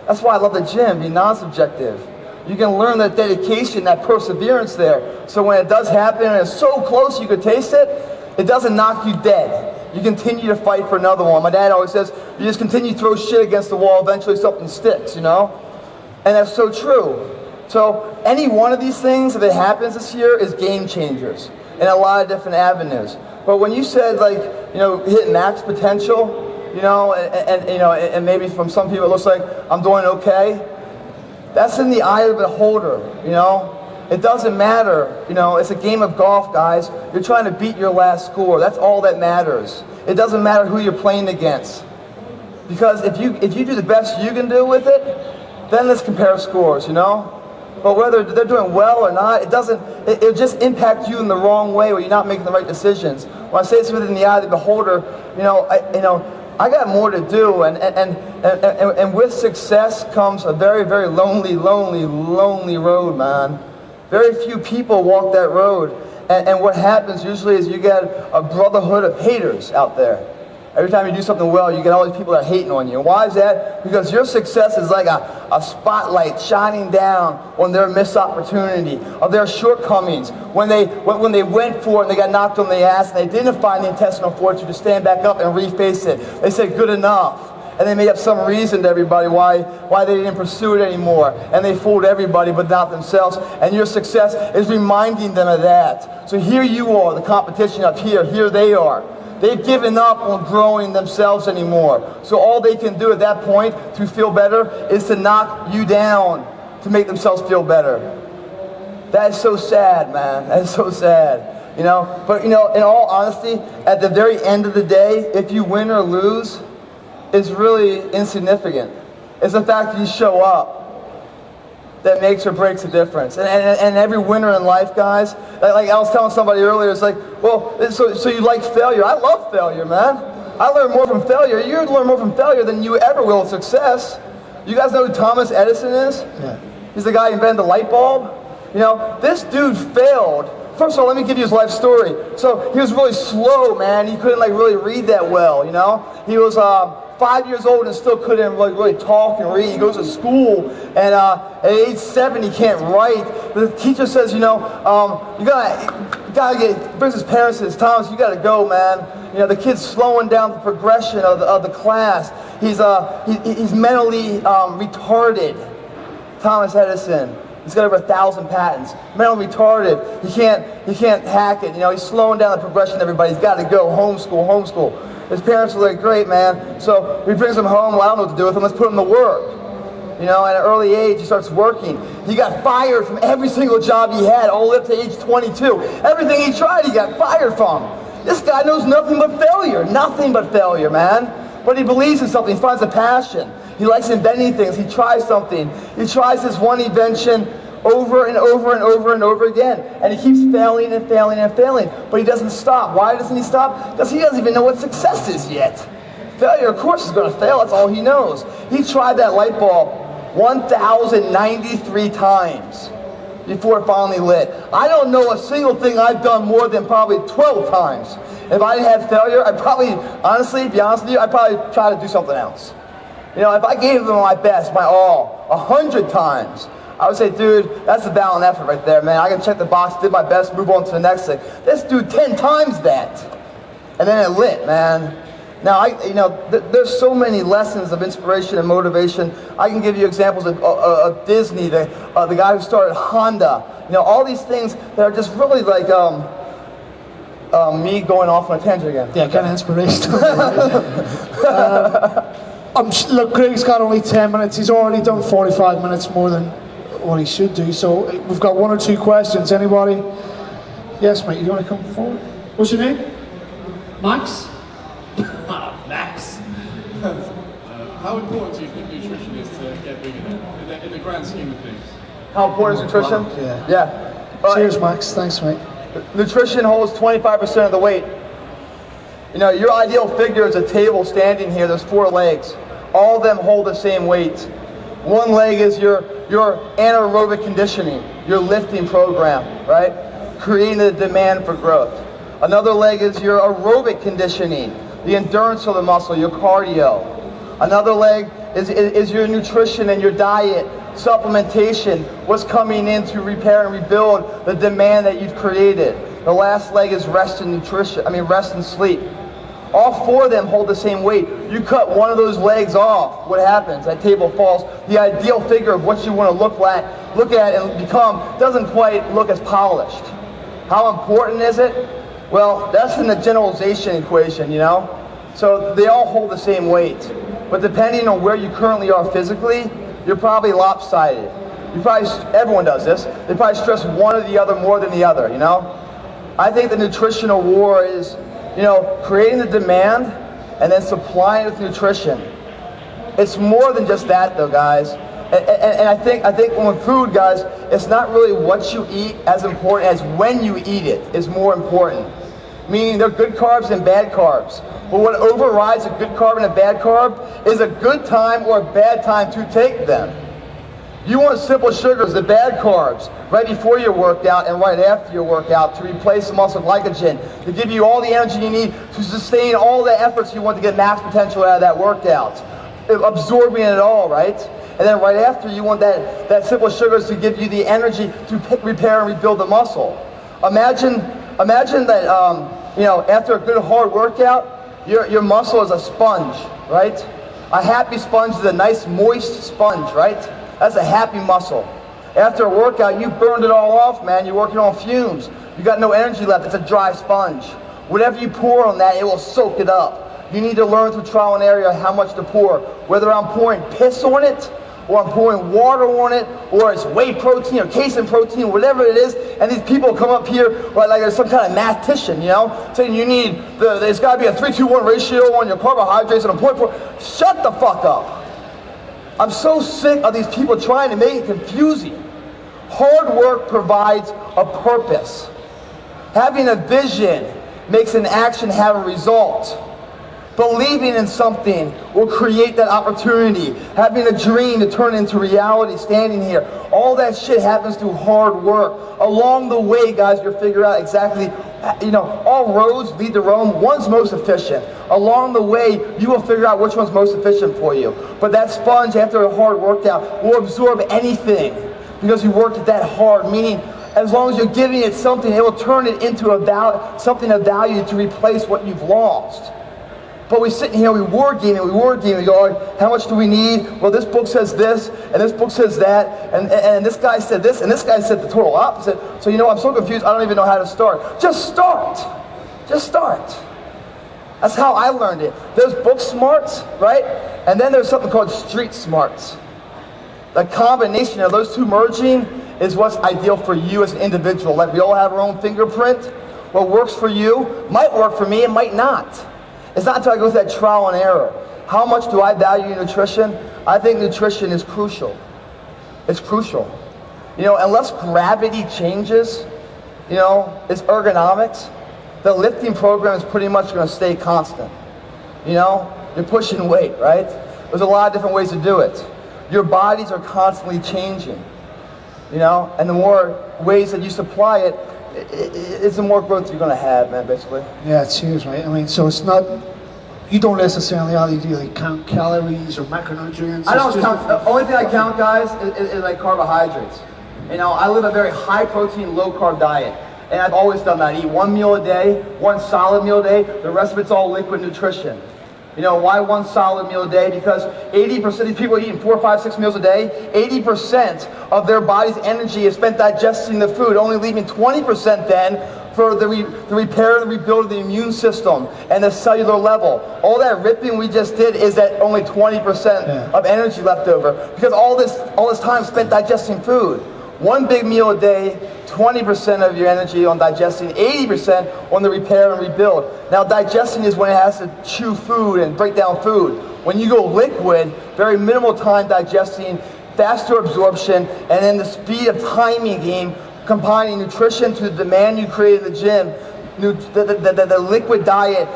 Speaker 2: That's why I love the gym, be non-subjective. You can learn that dedication, that perseverance there. So when it does happen, and it's so close you could taste it, it doesn't knock you dead. You continue to fight for another one. My dad always says, you just continue to throw shit against the wall, eventually something sticks, And that's so true. So any one of these things, if it happens this year, is game changers in a lot of different avenues. But when you said, hit max potential, and maybe from some people it looks like I'm doing okay, that's in the eye of the beholder, It doesn't matter, it's a game of golf, guys. You're trying to beat your last score. That's all that matters. It doesn't matter who you're playing against. Because if you do the best you can do with it, then let's compare scores, But whether they're doing well or not, it'll just impact you in the wrong way where you're not making the right decisions. When I say it's within the eye of the beholder, I got more to do, and with success comes a very, very lonely road, man. Very few people walk that road, and what happens usually is you get a brotherhood of haters out there. Every time you do something well, you get all these people that are hating on you. And why is that? Because your success is like a spotlight shining down on their missed opportunity, of their shortcomings. When they went for it and they got knocked on the ass and they didn't find the intestinal fortitude to stand back up and reface it. They said, good enough. and they made up some reason to everybody why they didn't pursue it anymore. And they fooled everybody but not themselves. And your success is reminding them of that. So here you are, the competition up here. Here they are. They've given up on growing themselves anymore. So all they can do at that point to feel better is to knock you down to make themselves feel better. That is so sad, man. That is so sad. You know, but you know, in all honesty, at the very end of the day, if you win or lose, it's really insignificant. It's the fact that you show up that makes or breaks a difference. And every winner in life, guys, like I was telling somebody earlier, it's like, well, so you like failure? I love failure, man. I learn more from failure. You learn more from failure than you ever will with success. You guys know who Thomas Edison is? Yeah. He's the guy who invented the light bulb. You know, this dude failed. First of all, let me give you his life story. So he was really slow, man. He couldn't like really read that well, you know. He was 5 years old and still couldn't like really talk and read. He goes to school, and at age 7 he can't write. The teacher says, you know, you gotta get. Brings his parents and says, Thomas, you gotta go, man. You know, the kid's slowing down the progression of the class. He's mentally retarded. Thomas Edison. He's got over 1,000 patents. Mentally retarded. He can't hack it. You know, he's slowing down the progression of everybody. He's got to go. Homeschool. His parents are like, great, man. So he brings him home. Well, I don't know what to do with him. Let's put him to work. You know, at an early age, he starts working. He got fired from every single job he had, all the way up to age 22. Everything he tried, he got fired from. This guy knows nothing but failure. Nothing but failure, man. But he believes in something. He finds a passion. He likes inventing things. He tries something. He tries this one invention over and over and over and over again. And he keeps failing and failing and failing. But he doesn't stop. Why doesn't he stop? Because he doesn't even know what success is yet. Failure, of course, is going to fail. That's all he knows. He tried that light bulb 1,093 times before it finally lit. I don't know a single thing I've done more than probably 12 times. If I didn't have failure, I'd probably, honestly, to be honest with you, I'd probably try to do something else. You know, if I gave them my best, my all, 100 times, I would say, dude, that's a valiant effort right there, man. I can check the box, did my best, move on to the next thing. This dude 10 times that. And then it lit, man. Now, there's so many lessons of inspiration and motivation. I can give you examples of Disney, the guy who started Honda. You know, all these things that are just really like me going off on a tangent again.
Speaker 1: Yeah, kind of inspirational. Look, Craig's got only 10 minutes. He's already done 45 minutes more than what he should do. So we've got one or two questions. Anybody? Yes, mate. You want to come forward? What's your name? Max?
Speaker 8: Max. How important do you think nutrition is to get bigger in the grand scheme of things?
Speaker 2: How important is nutrition? Yeah.
Speaker 1: Cheers, Max. Thanks, mate.
Speaker 2: Nutrition holds 25% of the weight. You know, your ideal figure is a table standing here. There's 4 legs. All of them hold the same weight. One leg is your anaerobic conditioning, your lifting program, right? Creating the demand for growth. Another leg is your aerobic conditioning, the endurance of the muscle, your cardio. Another leg is your nutrition and your diet, supplementation, what's coming in to repair and rebuild the demand that you've created. The last leg is rest and sleep. All 4 of them hold the same weight. You cut one of those legs off, what happens? That table falls. The ideal figure of what you want to look at and become doesn't quite look as polished. How important is it? Well, that's in the generalization equation, you know? So they all hold the same weight. But depending on where you currently are physically, you're probably lopsided. Everyone does this. They probably stress one or the other more than the other, you know? I think the nutritional war is, you know, creating the demand and then supplying it with nutrition. It's more than just that, though, guys. And I think with food, guys, it's not really what you eat as important as when you eat it is more important. Meaning there are good carbs and bad carbs. But what overrides a good carb and a bad carb is a good time or a bad time to take them. You want simple sugars, the bad carbs, right before your workout and right after your workout to replace the muscle glycogen, to give you all the energy you need to sustain all the efforts you want to get max potential out of that workout. Absorbing it all, right? And then right after, you want that simple sugars to give you the energy to repair and rebuild the muscle. Imagine that, you know, after a good hard workout, your muscle is a sponge, right? A happy sponge is a nice moist sponge, right? That's a happy muscle. After a workout, you burned it all off, man. You're working on fumes. You got no energy left. It's a dry sponge. Whatever you pour on that, it will soak it up. You need to learn through trial and error how much to pour. Whether I'm pouring piss on it, or I'm pouring water on it, or it's whey protein or casein protein, whatever it is, and these people come up here like there's some kind of mathematician, you know, saying you need, there's got to be a 3-2-1 ratio on your carbohydrates and a 0.4. Shut the fuck up. I'm so sick of these people trying to make it confusing. Hard work provides a purpose. Having a vision makes an action have a result. Believing in something will create that opportunity. Having a dream to turn into reality, standing here. All that shit happens through hard work. Along the way, guys, you'll figure out exactly, you know, all roads lead to Rome. One's most efficient. Along the way, you will figure out which one's most efficient for you. But that sponge, after a hard workout, will absorb anything because you worked it that hard, meaning as long as you're giving it something, it will turn it into something of value to replace what you've lost. But we're sitting here, we war game, we go, how much do we need? Well, this book says this, and this book says that, and this guy said this, and this guy said the total opposite. So, you know, I'm so confused, I don't even know how to start. Just start. Just start. That's how I learned it. There's book smarts, right? And then there's something called street smarts. The combination of those two merging is what's ideal for you as an individual. Like, we all have our own fingerprint. What works for you might work for me, it might not. It's not until I go through that trial and error. How much do I value nutrition? I think nutrition is crucial. It's crucial. You know, unless gravity changes, you know, it's ergonomics, the lifting program is pretty much going to stay constant. You know, you're pushing weight, right? There's a lot of different ways to do it. Your bodies are constantly changing. You know, and the more ways that you supply it, it's the more growth you're going to have, man, basically.
Speaker 1: Yeah, it's huge, right? I mean, so it's not, you don't necessarily like count calories or macronutrients.
Speaker 2: I don't count, the only thing I count, guys, is like carbohydrates. You know, I live a very high protein, low carb diet. And I've always done that. I eat one meal a day, one solid meal a day. The rest of it's all liquid nutrition. You know, why one solid meal a day? Because 80% of these people are eating 4, 5, 6 meals a day. 80% of their body's energy is spent digesting the food, only leaving 20% then for the repair and rebuild of the immune system and the cellular level. All that ripping we just did is at only 20% of energy left over. Because all this time spent digesting food. One big meal a day, 20% of your energy on digesting, 80% on the repair and rebuild. Now, digesting is when it has to chew food and break down food. When you go liquid, very minimal time digesting, faster absorption, and then the speed of timing game, combining nutrition to the demand you create in the gym. The liquid diet,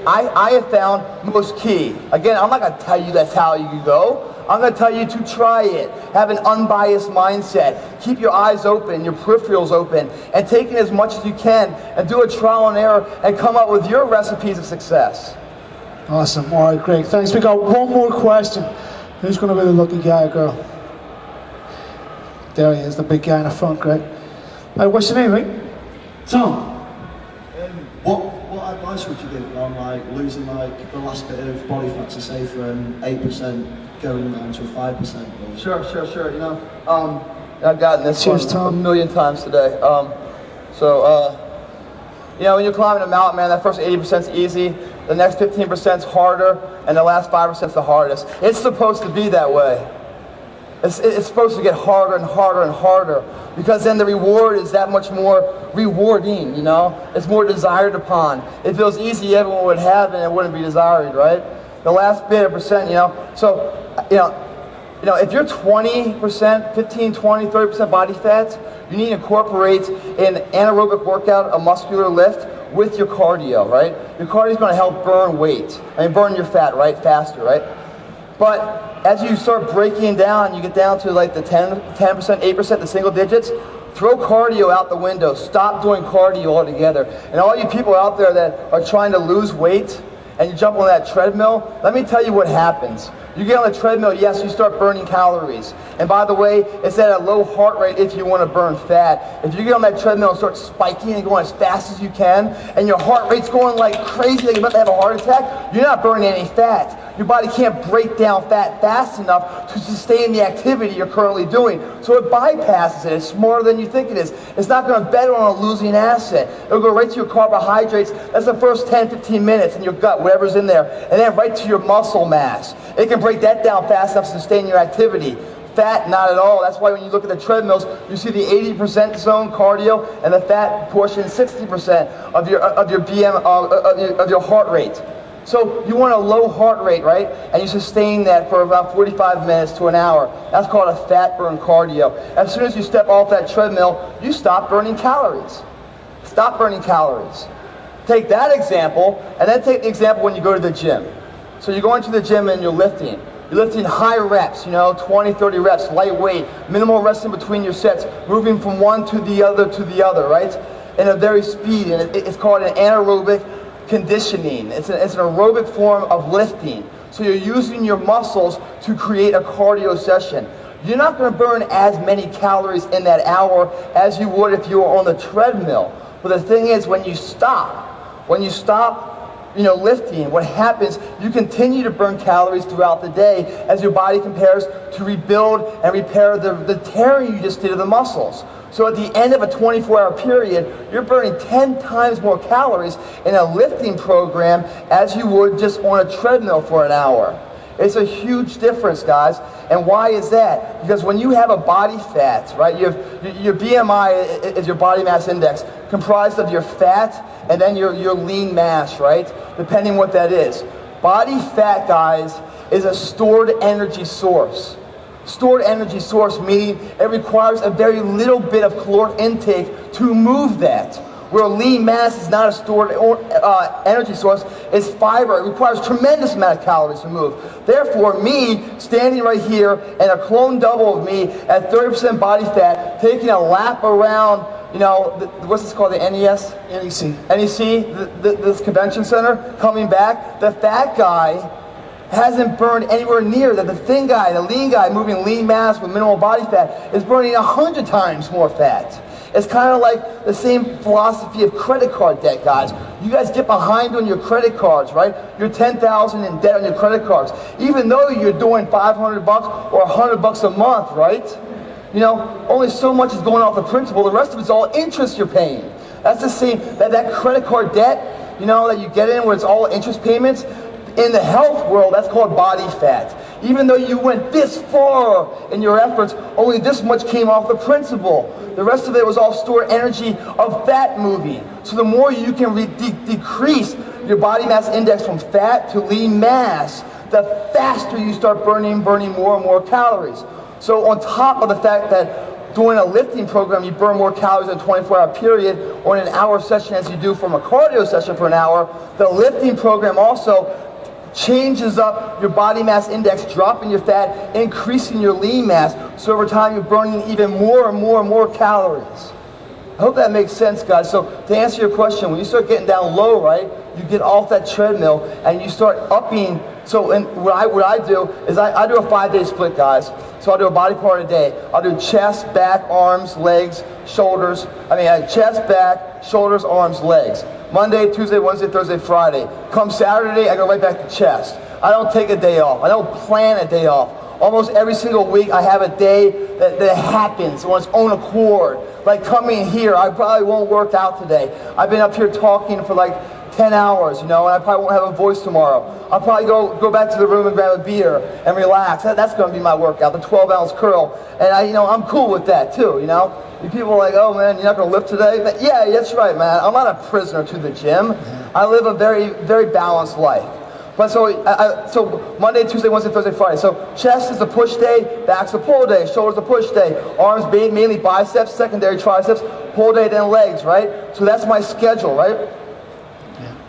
Speaker 2: I have found most key. Again, I'm not going to tell you that's how you go. I'm going to tell you to try it. Have an unbiased mindset. Keep your eyes open, your peripherals open, and take in as much as you can, and do a trial and error, and come up with your recipes of success.
Speaker 1: Awesome. All right, great. Thanks. We got one more question. Who's going to be the lucky guy or girl? There he is, the big guy in the front, Greg. Hey, what's your name, mate? Tom.
Speaker 9: What advice would you give on like losing like the last bit of body fat, to say from 8% going down to 5%?
Speaker 2: Sure. You know, I've gotten this
Speaker 1: Cheers,
Speaker 2: one
Speaker 1: Tom.
Speaker 2: a million times today. You know, when you're climbing a mountain, man, that first 80% is easy. The next 15% is harder, and the last 5% is the hardest. It's supposed to be that way. It's supposed to get harder and harder and harder, because then the reward is that much more rewarding, you know? It's more desired upon. If it was easy, everyone would have it and it wouldn't be desired, right? The last bit of percent, you know? So, you know, if you're 20%, 15, 20, 30% body fat, you need to incorporate an anaerobic workout, a muscular lift, with your cardio, right? Your cardio is going to help burn weight. Burn your fat, right? Faster, right? But as you start breaking down, you get down to like the 10%, 8%, the single digits, throw cardio out the window. Stop doing cardio altogether. And all you people out there that are trying to lose weight and you jump on that treadmill, let me tell you what happens. You get on the treadmill, yes, you start burning calories. And by the way, it's at a low heart rate if you want to burn fat. If you get on that treadmill and start spiking and going as fast as you can, and your heart rate's going like crazy, like you're about to have a heart attack, you're not burning any fat. your body can't break down fat fast enough to sustain the activity you're currently doing. So it bypasses it. It's smarter than you think it is. It's not going to bet on a losing asset. It'll go right to your carbohydrates. That's the first 10, 15 minutes in your gut, whatever's in there. And then right to your muscle mass. It can break that down fast enough to sustain your activity. Fat, not at all. That's why when you look at the treadmills, you see the 80% zone cardio and the fat portion 60% of your heart rate. So you want a low heart rate, right? And you sustain that for about 45 minutes to an hour. That's called a fat burn cardio. As soon as you step off that treadmill, you stop burning calories. Stop burning calories. Take that example, and then take the example when you go to the gym. So you go into the gym and you're lifting. You're lifting high reps, 20, 30 reps, lightweight, minimal resting between your sets, moving from one to the other, right? In a very speed, and it's called an anaerobic conditioning. It's an aerobic form of lifting. So you're using your muscles to create a cardio session. You're not going to burn as many calories in that hour as you would if you were on the treadmill. But the thing is, when you stop lifting, what happens, you continue to burn calories throughout the day as your body prepares to rebuild and repair the tearing you just did of the muscles. So at the end of a 24-hour period, you're burning 10 times more calories in a lifting program as you would just on a treadmill for an hour. It's a huge difference, guys. And why is that? Because when you have a body fat, right, your BMI is your body mass index, comprised of your fat and then your lean mass, right? Depending what that is. Body fat, guys, is a stored energy source. Stored energy source meaning it requires a very little bit of caloric intake to move that. Where lean mass is not a stored energy source, it's fiber. It requires tremendous amount of calories to move. Therefore, me standing right here and a clone double of me at 30% body fat, taking a lap around, what's this called, the NES? NEC, this convention center, coming back, the fat guy hasn't burned anywhere near that. The thin guy, the lean guy, moving lean mass with minimal body fat, is burning 100 times more fat. It's kind of like the same philosophy of credit card debt, guys. You guys get behind on your credit cards, right? You're $10,000 in debt on your credit cards, even though you're doing $500 or $100 a month, right? Only so much is going off the principal. The rest of it's all interest you're paying. That's the same, that credit card debt, that you get in where it's all interest payments. In the health world, that's called body fat. Even though you went this far in your efforts, only this much came off the principal. The rest of it was all stored energy of fat moving. So the more you can decrease your body mass index from fat to lean mass, the faster you start burning more and more calories. So on top of the fact that doing a lifting program, you burn more calories in a 24-hour period or in an hour session as you do from a cardio session for an hour, the lifting program also changes up your body mass index, dropping your fat, increasing your lean mass. So over time, you're burning even more and more calories. I hope that makes sense, guys. So to answer your question, when you start getting down low, right, you get off that treadmill and you start upping. So what I do is I do a 5-day split, guys. So I'll do a body part a day. I'll do chest, back, arms, legs, shoulders. Chest, back, shoulders, arms, legs. Monday, Tuesday, Wednesday, Thursday, Friday. Come Saturday, I go right back to chest. I don't take a day off. I don't plan a day off. Almost every single week I have a day that happens on its own accord. Like coming here, I probably won't work out today. I've been up here talking for like 10 hours, and I probably won't have a voice tomorrow. I'll probably go back to the room and grab a beer and relax. That's going to be my workout, the 12-ounce curl. And I'm cool with that too, People are like, oh man, you're not going to lift today? But yeah, that's right, man. I'm not a prisoner to the gym. I live a very, very balanced life. But so Monday, Tuesday, Wednesday, Thursday, Friday. So chest is the push day, back's the pull day, shoulders the push day, arms mainly biceps, secondary triceps, pull day, then legs, right? So that's my schedule, right?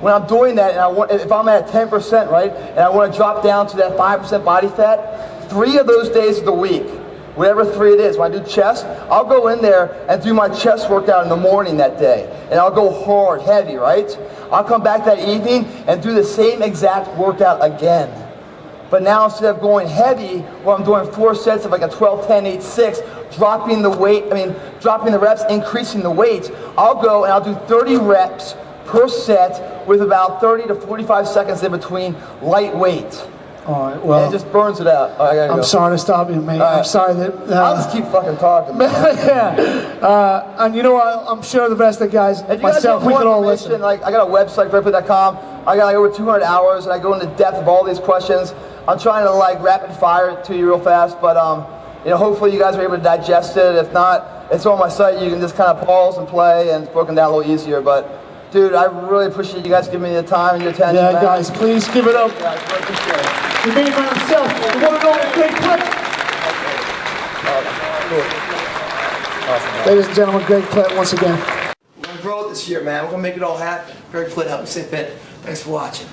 Speaker 2: When I'm doing that, and if I'm at 10%, right, and I want to drop down to that 5% body fat, 3 of those days of the week, whatever 3 it is, when I do chest, I'll go in there and do my chest workout in the morning that day. And I'll go hard, heavy, right? I'll come back that evening and do the same exact workout again. But now instead of going heavy, where I'm doing 4 sets of like a 12, 10, 8, 6, dropping the reps, increasing the weight, I'll go and I'll do 30 reps per set with about 30 to 45 seconds in between light weight.
Speaker 1: All right,
Speaker 2: And
Speaker 1: well,
Speaker 2: it just burns it out. All right, I gotta
Speaker 1: I'm
Speaker 2: go.
Speaker 1: sorry to stop you, mate.
Speaker 2: All right.
Speaker 1: I'm sorry that...
Speaker 2: I'll just keep fucking talking. Man.
Speaker 1: yeah. And you know what? I'm sure the rest of the guys,
Speaker 2: If you guys
Speaker 1: myself,
Speaker 2: want
Speaker 1: we
Speaker 2: more
Speaker 1: can all
Speaker 2: information,
Speaker 1: listen.
Speaker 2: like I got a website, Bodypower.com. I got like over 200 hours, and I go into depth of all these questions. I'm trying to like rapid fire it to you real fast, but you know, hopefully you guys are able to digest it. If not, it's on my site. You can just kind of pause and play, and it's broken down a little easier. But dude, I really appreciate you guys giving me the time and your attention.
Speaker 1: Yeah,
Speaker 2: man.
Speaker 1: guys, please give it up.
Speaker 2: Guys, really appreciate it.
Speaker 1: The man by himself, the one and only Great Plitt. Ladies and gentlemen, Great Plitt once again.
Speaker 10: We're gonna grow it this year, man. We're gonna make it all happen. Very Plitt, help me stay fit. Thanks for watching.